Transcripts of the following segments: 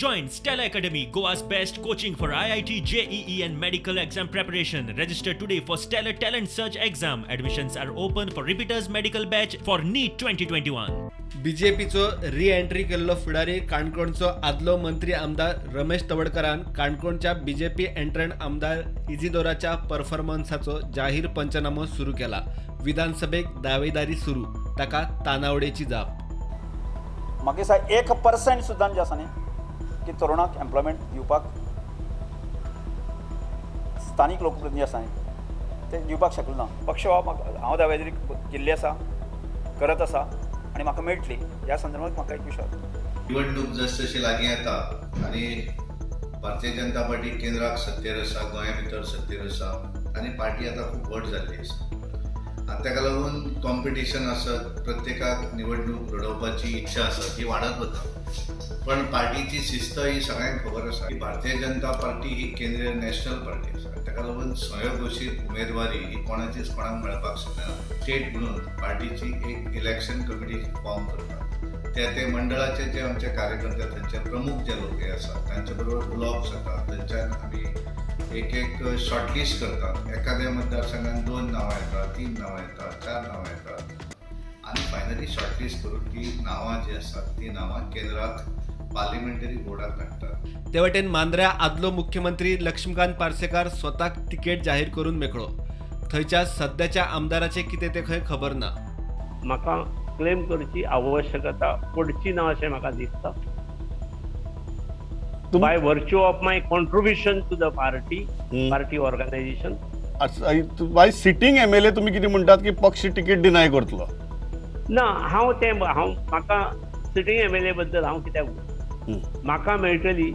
Join Stella Academy, Goa's best coaching for IIT, JEE and medical exam preparation. Register today for Stellar Talent Search exam. Admissions are open for repeaters medical batch for NEET 2021. बीजेपीचो re entry केल्लो फुडारी काणकोणचो आदलो मंत्री आमदार रमेश तवडकरान काणकोणच्या BJP एंट्रंट आमदार इजिदोराच्या परफॉर्मन्साचो जाहीर पंचनामो सुरू केला. विधानसभेक दावेदारी सुरू, ताका तानावडेची जाप. म्हाका दिसता 1% सुद्दां जे आसा न्ही की तरुणाक एम्प्लॉयमेंट दिवपाक स्थानीक लोकप्रतिनिधी आसा न्ही ते दिवपाक शकलो ना. पक्ष हांव दावेदारी केल्ली आसा, करत आसा आनी म्हाका मेळटली. ह्या संदर्भात म्हाका एक विश्वास. निवडणूक जसजशी लागीं येता आनी भारतीय जनता पार्टी केंद्राक सत्तेर आसा, गोंया भितर सत्तेर आसा आनी पार्टी आतां खूब व्हड जाल्ली आसा. आनी ताका लागून कॉम्पिटिशन आसत, प्रत्येकाक निवडणूक लडोवपाची इच्छा आसा ती वाडत वता. पण पार्टीची शिस्त ही सगळ्यांक खबर आसा की भारतीय जनता पार्टी ही केंद्रीय नॅशनल पार्टी आसा. ताका लागून स्वयंघोशीत उमेदवारी ही कोणाचीच कोणाक मेळपाक शकना. स्टेट म्हणून पार्टीची एक इलेक्शन कमिटी फॉर्म करता. ते मंडळाचे जे आमचे कार्यकर्ते थंयचे प्रमुख जे लोक आसात तांचे बरोबर उलोवप जाता. थंयच्यान आमी एक शॉर्टलिस्ट करतात. एखाद्या मतदारसंघात 2 नांवां येतात, 3 नांवां येतात, 4 नांवां येतात आनी फायनली शॉर्टलिस्ट करून ती नांवां जी आसात ती नांवां केंद्राक पार्लिमेंटरी बोर्डाक धाडटात. ते वटेन मांद्र्या आदलो मुख्यमंत्री लक्ष्मीकांत पार्सेकार स्वताक तिकेट जाहीर करून मेकळो. थंयच्या सध्याच्या आमदाराचे कितें ते खंय खबर ना. म्हाका क्लेम करची आवश्यकता पडची ना अशें म्हाका दिसता. By virtue of my contribution to the party organisation. By sitting MLA तुम्ही किती म्हणटात की पक्ष तिकीट डिनाय करतलो? ना, म्हाका सिटींग एमएलए बद्दल हांव कित्याक म्हाका मेळटली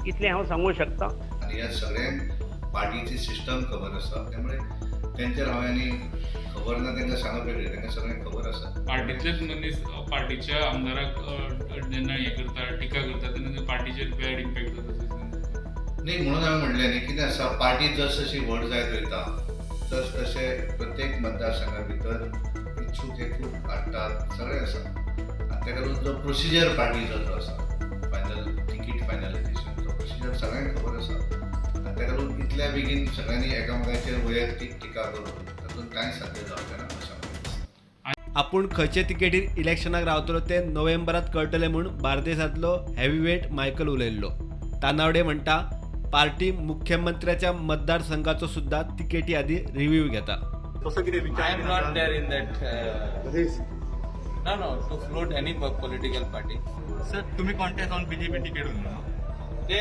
इतलें हांव सांगूंक शकता. आनी ह्या सगळ्यांक पार्टीची सिस्टम खबर आसा, त्यामुळे तेंचेर हांवें खबर ना तांकां सांगप वेगळें, तांकां सगळ्यांक खबर आसा. पार्टीचेच मनीस पार्टीच्या आमदाराक जेन्ना हे करता, टिका करता तेन्ना पार्टीचेर बॅड इम्पॅक्ट जाता. न्ही म्हणून हांवें म्हणलें न्ही कितें आसा, पार्टी जशी व्हड जायत वयता तशे प्रत्येक मतदारसंघा भितर इच्छूक हे खूब हाडटात, सगळें आसा. आनी ताका लागून जो प्रोसिजर पार्टीचो जो आसा फायनल तिकीट फायनलायझेशन तो प्रोसिजर सगळ्यांक खबर आसा. आनी ताका लागून इतल्या बेगीन सगळ्यांनी एकामेकाचेर वैयक्तीक टिका करून तातूंत कांय साध्य जावचें ना अशें म्हाका दिसता. आपूण खंयचे तिकेटीर इलेक्शनाक रावतलो ते नोव्हेंबरांत कळटलें म्हूण बार्देसांतलो हेवीवेट मायकल उलयल्लो. तानावडे म्हणटा पार्टी मुख्यमंत्र्याच्या मतदारसंघाचो सुद्धा तिकेटी आदी रिव्ह्यू घेता. I am not there in that. No, to float any political party. Sir तुम्ही कॉन्टेस्ट ऑन बीजेपी तिकेट उरना ते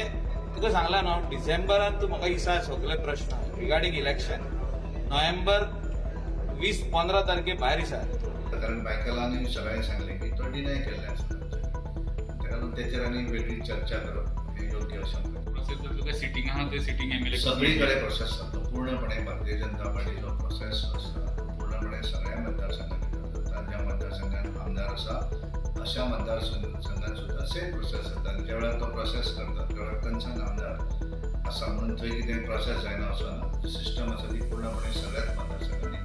तुका सांगला न्हू, डिसेंबरान तूं म्हाका दिसा सगळे प्रश्न रिगार्डिंग इलेक्शन. नोव्हेंबर 20-15 तारखे भायर दिसा. कारण मायकलांनी सगळ्यांनी सांगलें की तो डिनाय केल्लें आसा. ताका लागून तेचेर आनी वेगळी चर्चा करप हें योग्य अशें. प्रोसेस तुका सिटींग आहा ते सिटींग एमएलए सगळी कडेन प्रोसेस जाता. पूर्णपणे भारतीय जनता पार्टीचो प्रोसेस आसा पूर्णपणे सगळ्या मतदारसंघात जाता. ज्या मतदारसंघात आमदार आसा अशा मतदारसंघात सुद्धा सेम प्रोसेस जाता. आनी ज्या वेळार तो प्रोसेस करता त्या वेळार कन्सर्न आमदार आसा म्हणून थंय कितें प्रोसेस जायना असो ना. सिस्टम आसा ती पूर्णपणे सगळ्याच मतदारसंघांनी.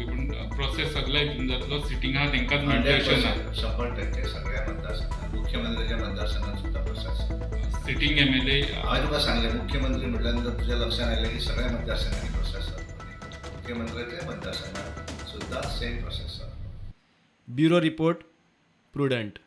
पूण प्रोसेस सगळ्या हितून जातलो. सिटींग आहा तेंकाच 100% सगळ्या मतदारसंघात. मुख्यमंत्र्याच्या मतदारसंघात सुद्धा प्रोसेस. सिटींग एमएलए हांवें तुका सांगलें मुख्यमंत्री म्हटल्या नंतर तुज्या लक्षात आयलें की सगळ्या मतदारसंघांनी प्रोसेस जाता. मुख्यमंत्र्याच्या मतदारसंघात सुद्धा सेम प्रोसेस जाता. Bureau report prudent.